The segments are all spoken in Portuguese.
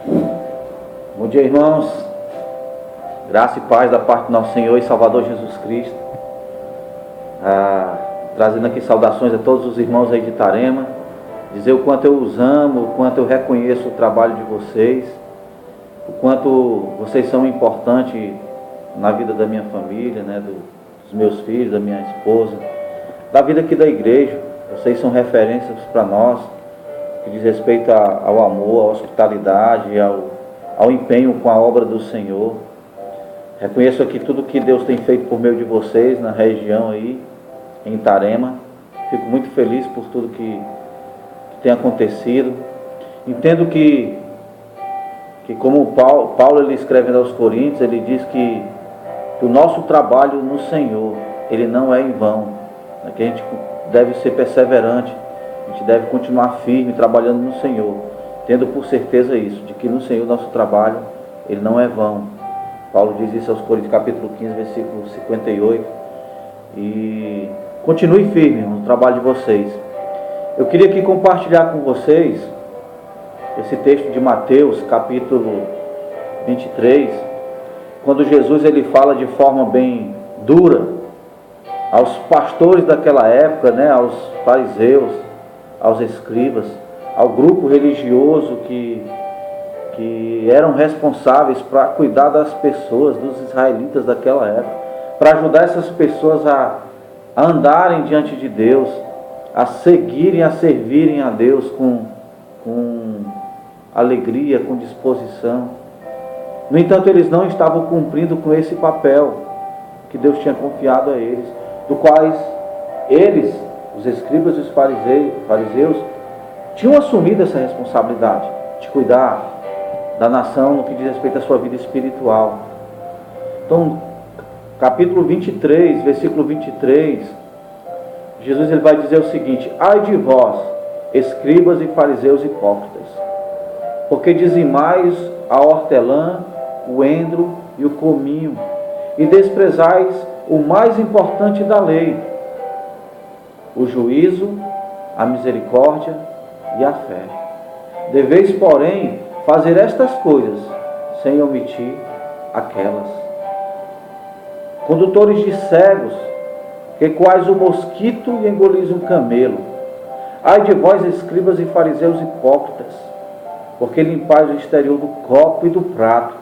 Bom dia, irmãos. Graça e paz da parte do nosso Senhor e Salvador Jesus Cristo. Trazendo aqui saudações a todos os irmãos aí de Itarema. Dizer o quanto eu os amo, o quanto eu reconheço o trabalho de vocês, o quanto vocês são importantes na vida da minha família, né, dos meus filhos, da minha esposa, da vida aqui da igreja. Vocês são referências para nós, que diz respeito ao amor, à hospitalidade, ao empenho com a obra do Senhor. Reconheço aqui tudo que Deus tem feito por meio de vocês na região aí, em Itarema. Fico muito feliz por tudo que tem acontecido. Entendo que como Paulo ele escreve aos Coríntios, ele diz que o nosso trabalho no Senhor, ele não é em vão, que a gente deve ser perseverante, a gente deve continuar firme trabalhando no Senhor, tendo por certeza isso, de que no Senhor nosso trabalho, ele não é vão. Paulo diz isso aos Coríntios, capítulo 15, versículo 58. E continue firme no trabalho de vocês. Eu queria aqui compartilhar com vocês esse texto de Mateus, capítulo 23, quando Jesus ele fala de forma bem dura aos pastores daquela época, né, aos fariseus, aos escribas, ao grupo religioso que eram responsáveis para cuidar das pessoas, dos israelitas daquela época, para ajudar essas pessoas a andarem diante de Deus, a seguirem, a servirem a Deus com alegria, com disposição. No entanto, eles não estavam cumprindo com esse papel que Deus tinha confiado a eles, do quais eles, os escribas e os fariseus, tinham assumido essa responsabilidade de cuidar da nação no que diz respeito à sua vida espiritual. Então, capítulo 23, versículo 23, Jesus ele vai dizer o seguinte: ai de vós, escribas e fariseus hipócritas, porque dizimais a hortelã, o endro e o cominho, e desprezais o mais importante da lei, o juízo, a misericórdia e a fé. Deveis, porém, fazer estas coisas, sem omitir aquelas. Condutores de cegos, que quais o mosquito e engolis um camelo. Ai de vós, escribas e fariseus hipócritas, porque limpais o exterior do copo e do prato,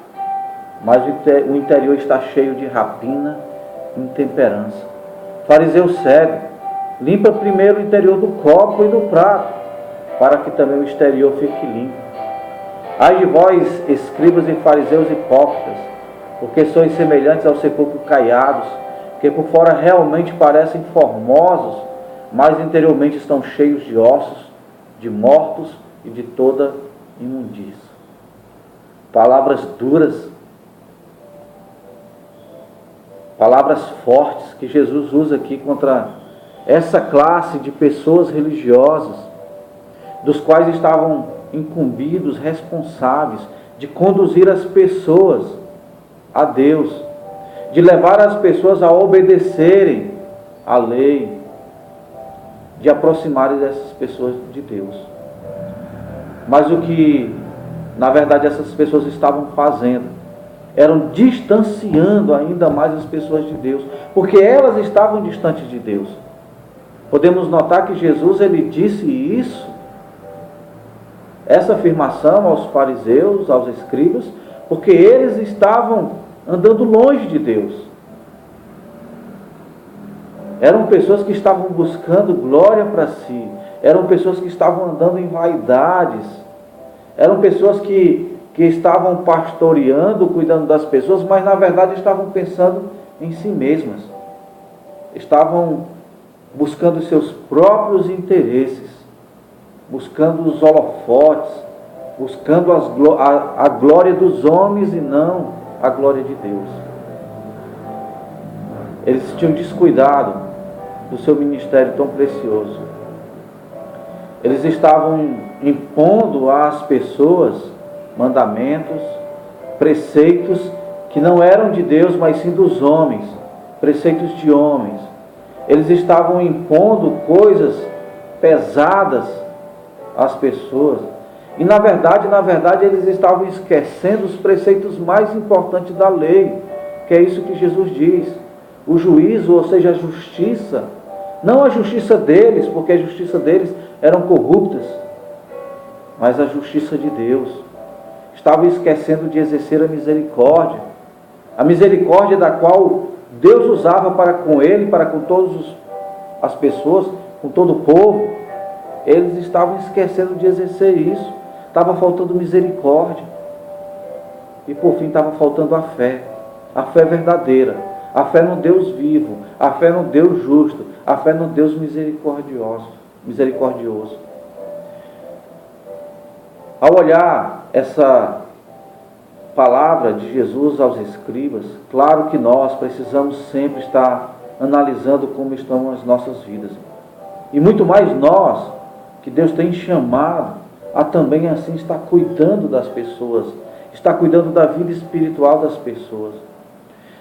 mas o interior está cheio de rapina e intemperança. Fariseu cego, limpa primeiro o interior do copo e do prato, para que também o exterior fique limpo. Ai de vós, escribas e fariseus hipócritas, porque sois semelhantes aos sepulcros caiados, que por fora realmente parecem formosos, mas interiormente estão cheios de ossos, de mortos e de toda imundícia. Palavras duras, palavras fortes que Jesus usa aqui contra essa classe de pessoas religiosas, dos quais estavam incumbidos, responsáveis de conduzir as pessoas a Deus, de levar as pessoas a obedecerem à lei, de aproximarem dessas pessoas de Deus. Mas o que, na verdade, essas pessoas estavam fazendo, eram distanciando ainda mais as pessoas de Deus, porque elas estavam distantes de Deus. Podemos notar que Jesus, ele disse isso, essa afirmação aos fariseus, aos escribas, porque eles estavam andando longe de Deus. Eram pessoas que estavam buscando glória para si, eram pessoas que estavam andando em vaidades, eram pessoas que estavam pastoreando, cuidando das pessoas, mas na verdade estavam pensando em si mesmas, estavam buscando seus próprios interesses, buscando os holofotes, buscando a glória dos homens e não a glória de Deus. Eles tinham descuidado do seu ministério tão precioso. Eles estavam impondo às pessoas mandamentos, preceitos que não eram de Deus, mas sim dos homens, preceitos de homens. Eles estavam impondo coisas pesadas às pessoas. E na verdade, eles estavam esquecendo os preceitos mais importantes da lei, que é isso que Jesus diz. O juízo, ou seja, a justiça, não a justiça deles, porque a justiça deles eram corruptas, mas a justiça de Deus. Estavam esquecendo de exercer a misericórdia da qual Deus usava para com ele, para com todas as pessoas, com todo o povo. Eles estavam esquecendo de exercer isso. Estava faltando misericórdia. E por fim estava faltando a fé verdadeira, a fé no Deus vivo, a fé no Deus justo, a fé no Deus misericordioso. Ao olhar essa palavra de Jesus aos escribas, claro que nós precisamos sempre estar analisando como estão as nossas vidas. E muito mais nós, que Deus tem chamado a também assim estar cuidando das pessoas, estar cuidando da vida espiritual das pessoas.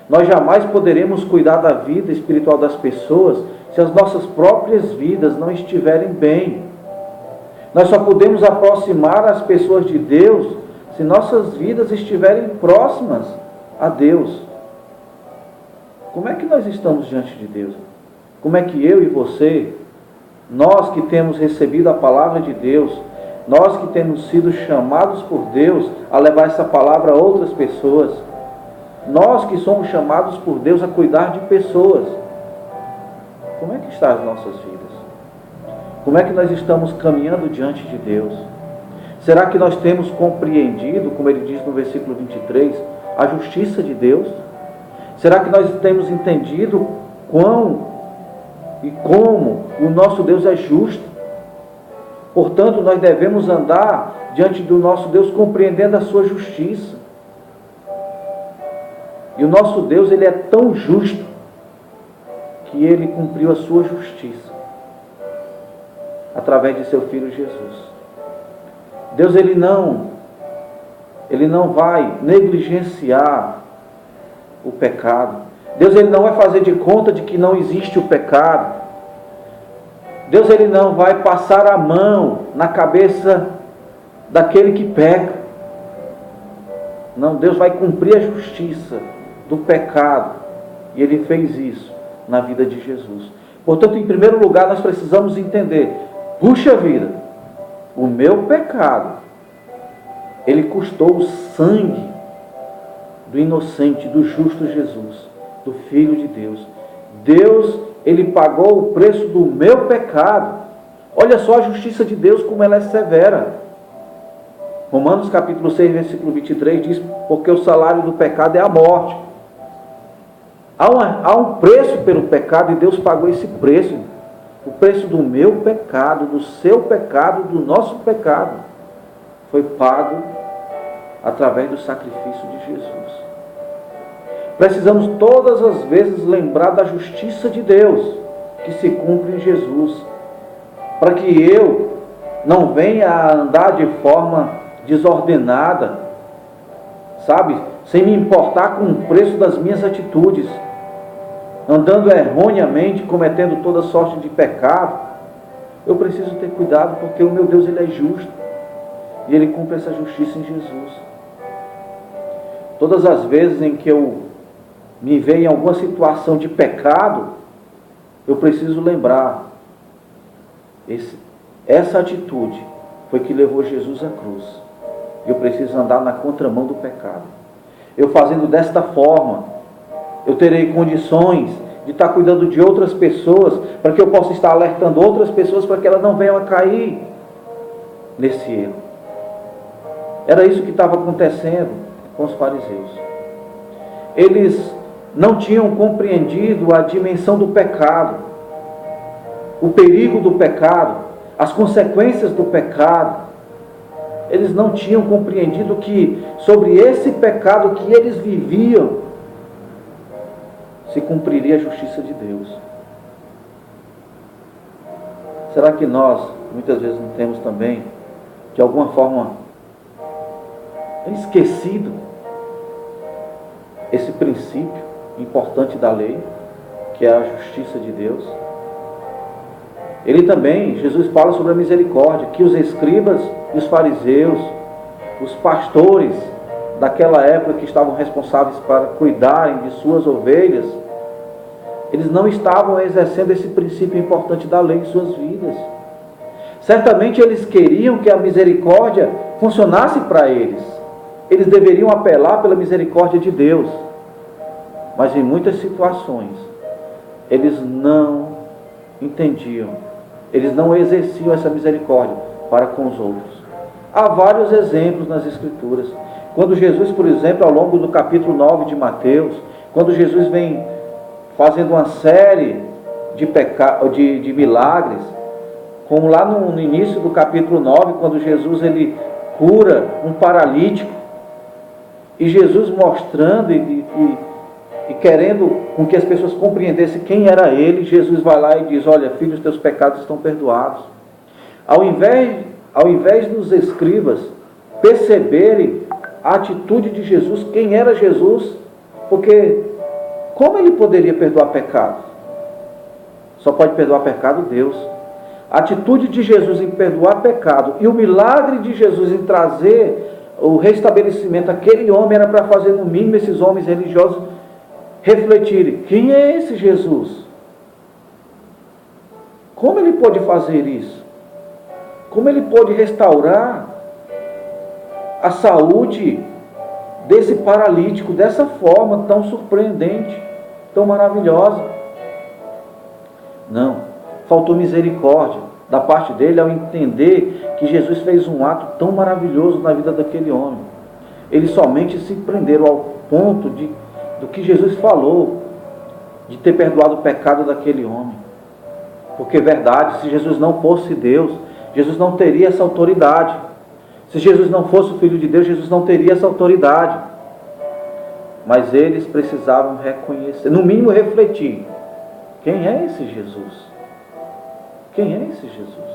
Nós jamais poderemos cuidar da vida espiritual das pessoas se as nossas próprias vidas não estiverem bem. Nós só podemos aproximar as pessoas de Deus se nossas vidas estiverem próximas a Deus. Como é que nós estamos diante de Deus? Como é que eu e você, nós que temos recebido a palavra de Deus, nós que temos sido chamados por Deus a levar essa palavra a outras pessoas, nós que somos chamados por Deus a cuidar de pessoas, como é que estão as nossas vidas? Como é que nós estamos caminhando diante de Deus? Será que nós temos compreendido, como ele diz no versículo 23, a justiça de Deus? Será que nós temos entendido quão e como o nosso Deus é justo? Portanto, nós devemos andar diante do nosso Deus compreendendo a sua justiça. E o nosso Deus, ele é tão justo que ele cumpriu a sua justiça através de seu Filho Jesus. Deus, ele não vai negligenciar o pecado. Deus, ele não vai fazer de conta de que não existe o pecado. Deus, ele não vai passar a mão na cabeça daquele que peca. Não, Deus vai cumprir a justiça do pecado. E ele fez isso na vida de Jesus. Portanto, em primeiro lugar, nós precisamos entender, puxa vida, o meu pecado, ele custou o sangue do inocente, do justo Jesus, do Filho de Deus. Deus, ele pagou o preço do meu pecado. Olha só a justiça de Deus, como ela é severa. Romanos capítulo 6, versículo 23 diz, porque o salário do pecado é a morte. Há um preço pelo pecado e Deus pagou esse preço. O preço do meu pecado, do seu pecado, do nosso pecado, foi pago através do sacrifício de Jesus. Precisamos todas as vezes lembrar da justiça de Deus, que se cumpre em Jesus, para que eu não venha a andar de forma desordenada, sabe, sem me importar com o preço das minhas atitudes, andando erroneamente, cometendo toda sorte de pecado. Eu preciso ter cuidado, porque o meu Deus, ele é justo, e ele cumpre essa justiça em Jesus. Todas as vezes em que eu me vejo em alguma situação de pecado, eu preciso lembrar, essa atitude foi que levou Jesus à cruz. Eu preciso andar na contramão do pecado. Eu fazendo desta forma, eu terei condições de estar cuidando de outras pessoas, para que eu possa estar alertando outras pessoas para que elas não venham a cair nesse erro. Era isso que estava acontecendo com os fariseus. Eles não tinham compreendido a dimensão do pecado, o perigo do pecado, as consequências do pecado. Eles não tinham compreendido que sobre esse pecado que eles viviam se cumpriria a justiça de Deus. Será que nós, muitas vezes, não temos também, de alguma forma, esquecido esse princípio importante da lei, que é a justiça de Deus? Ele também, Jesus fala sobre a misericórdia, que os escribas e os fariseus, os pastores daquela época que estavam responsáveis para cuidarem de suas ovelhas, eles não estavam exercendo esse princípio importante da lei em suas vidas. Certamente eles queriam que a misericórdia funcionasse para eles. Eles deveriam apelar pela misericórdia de Deus. Mas em muitas situações, eles não entendiam, eles não exerciam essa misericórdia para com os outros. Há vários exemplos nas Escrituras. Quando Jesus, por exemplo, ao longo do capítulo 9 de Mateus, quando Jesus vem fazendo uma série de milagres, como lá no início do capítulo 9, quando Jesus ele cura um paralítico, e Jesus mostrando e querendo com que as pessoas compreendessem quem era ele, Jesus vai lá e diz: olha, filho, os teus pecados estão perdoados. Ao invés dos escribas perceberem a atitude de Jesus, quem era Jesus, porque como ele poderia perdoar pecados? Só pode perdoar pecado Deus. A atitude de Jesus em perdoar pecado e o milagre de Jesus em trazer o restabelecimento àquele homem era para fazer no mínimo esses homens religiosos refletirem: quem é esse Jesus? Como ele pode fazer isso? Como ele pode restaurar a saúde desse paralítico dessa forma tão surpreendente, tão maravilhosa? Não, faltou misericórdia da parte dele ao entender que Jesus fez um ato tão maravilhoso na vida daquele homem. Eles somente se prenderam ao ponto do que Jesus falou, de ter perdoado o pecado daquele homem. Porque é verdade, se Jesus não fosse Deus, Jesus não teria essa autoridade. Se Jesus não fosse o Filho de Deus, Jesus não teria essa autoridade. Mas eles precisavam reconhecer, no mínimo refletir: quem é esse Jesus? Quem é esse Jesus?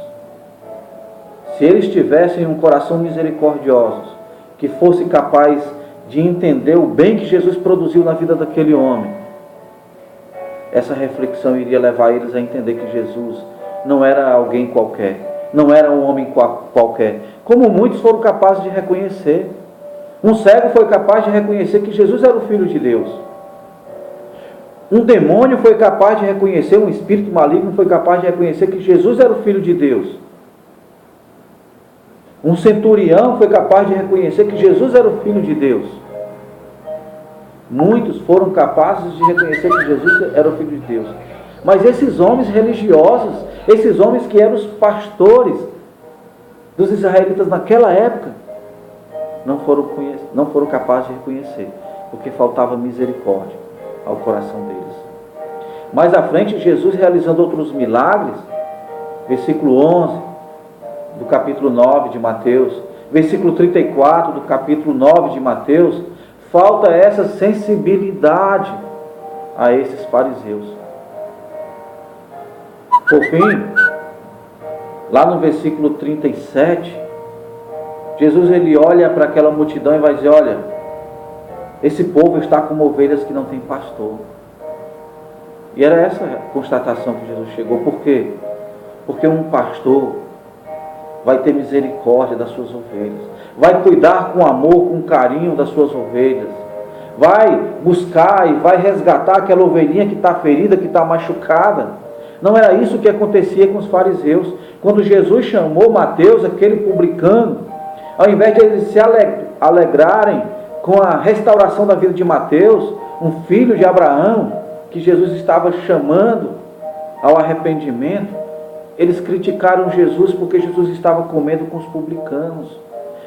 Se eles tivessem um coração misericordioso, que fosse capaz de entender o bem que Jesus produziu na vida daquele homem, essa reflexão iria levar eles a entender que Jesus não era alguém qualquer, não era um homem qualquer, como muitos foram capazes de reconhecer. Um cego foi capaz de reconhecer que Jesus era o Filho de Deus. Um demônio foi capaz de reconhecer, um espírito maligno foi capaz de reconhecer que Jesus era o Filho de Deus. Um centurião foi capaz de reconhecer que Jesus era o Filho de Deus. Muitos foram capazes de reconhecer que Jesus era o Filho de Deus. Mas esses homens religiosos, esses homens que eram os pastores dos israelitas naquela época, não foram capazes de reconhecer, porque faltava misericórdia ao coração deles. Mais à frente, Jesus realizando outros milagres, versículo 11 do capítulo 9 de Mateus, versículo 34 do capítulo 9 de Mateus, falta essa sensibilidade a esses fariseus. Por fim, lá no versículo 37, Jesus ele olha para aquela multidão e vai dizer: olha, esse povo está como ovelhas que não tem pastor. E era essa a constatação que Jesus chegou. Por quê? Porque um pastor vai ter misericórdia das suas ovelhas, vai cuidar com amor, com carinho das suas ovelhas, vai buscar e vai resgatar aquela ovelhinha que está ferida, que está machucada. Não era isso que acontecia com os fariseus. Quando Jesus chamou Mateus, aquele publicano, ao invés de eles se alegrarem com a restauração da vida de Mateus, um filho de Abraão, que Jesus estava chamando ao arrependimento, eles criticaram Jesus porque Jesus estava comendo com os publicanos.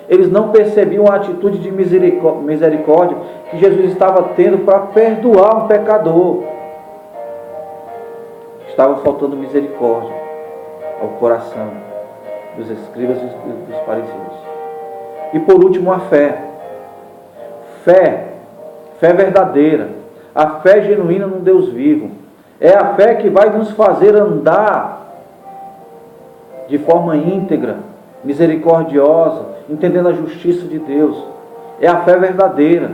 Eles não percebiam a atitude de misericórdia que Jesus estava tendo para perdoar um pecador. Estava faltando misericórdia ao coração dos escribas e dos fariseus. E por último, a fé. Fé verdadeira. A fé genuína num Deus vivo. É a fé que vai nos fazer andar de forma íntegra, misericordiosa, entendendo a justiça de Deus. É a fé verdadeira.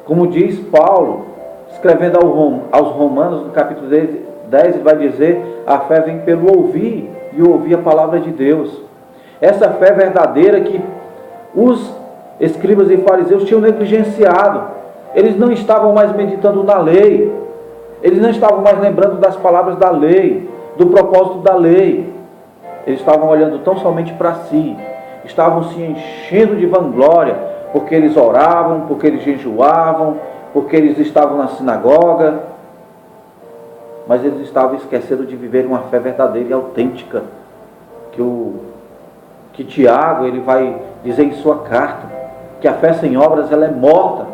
Como diz Paulo, escrevendo aos Romanos, no capítulo 10, ele vai dizer: a fé vem pelo ouvir, e ouvir a palavra de Deus. Essa fé verdadeira que os escribas e fariseus tinham negligenciado. Eles não estavam mais meditando na lei. Eles não estavam mais lembrando das palavras da lei, do propósito da lei. Eles estavam olhando tão somente para si. Estavam se enchendo de vanglória, porque eles oravam, porque eles jejuavam, porque eles estavam na sinagoga. Mas eles estavam esquecendo de viver uma fé verdadeira e autêntica, que Tiago ele vai dizer em sua carta, que a fé sem obras ela é morta.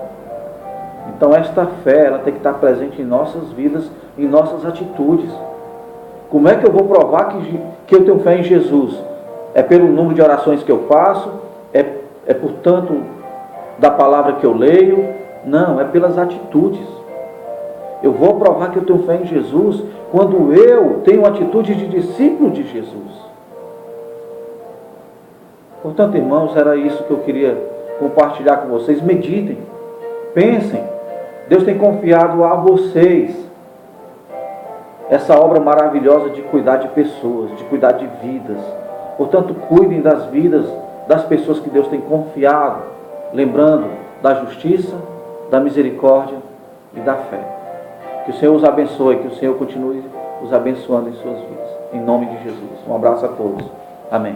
Então esta fé ela tem que estar presente em nossas vidas, em nossas atitudes. Como é que eu vou provar que eu tenho fé em Jesus? É pelo número de orações que eu faço? É por tanto da palavra que eu leio? Não, é pelas atitudes. Eu vou provar que eu tenho fé em Jesus quando eu tenho atitude de discípulo de Jesus. Portanto, irmãos, era isso que eu queria compartilhar com vocês. Meditem, pensem. Deus tem confiado a vocês essa obra maravilhosa de cuidar de pessoas, de cuidar de vidas. Portanto, cuidem das vidas das pessoas que Deus tem confiado, lembrando da justiça, da misericórdia e da fé. Que o Senhor os abençoe, que o Senhor continue os abençoando em suas vidas. Em nome de Jesus. Um abraço a todos. Amém.